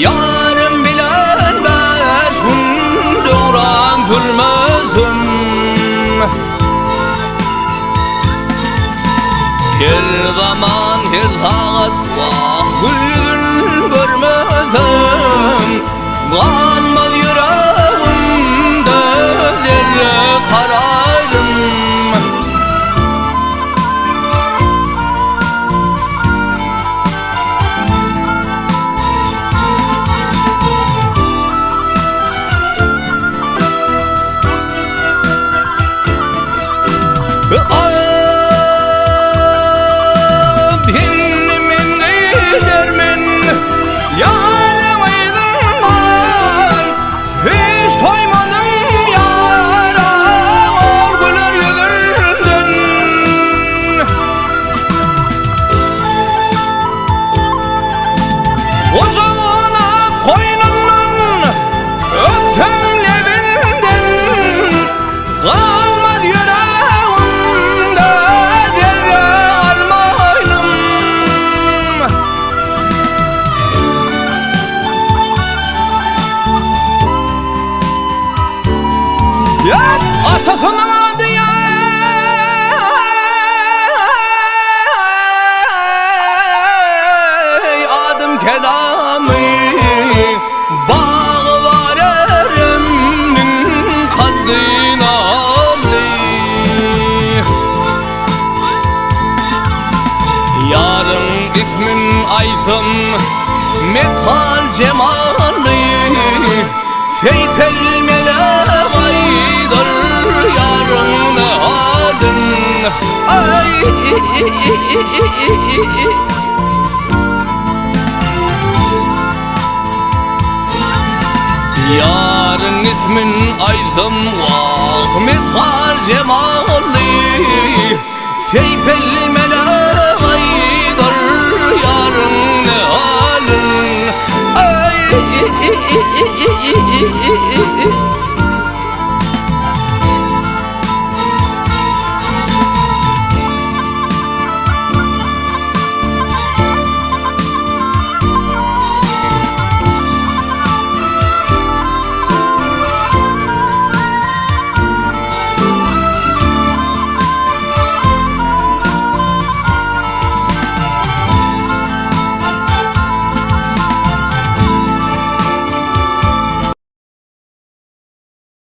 Yarım bilenmez hunduran zulmözüm. Her zaman her saat yüzün görmezim. Kalmaz yüreğimde zerre kararım. Ocağına koynundan öpsem levinden, kalmaz yüreğimde zerre armağanım. Yap atasının adı ya, adım kelamı. Bağ var eremin kaddına ali. Yarın ismin Aysım, metal cemali. Seyfel melek aydır yarın ne halin. Ay yarın ismin Aysım, vah metal cemali. Seyfel melek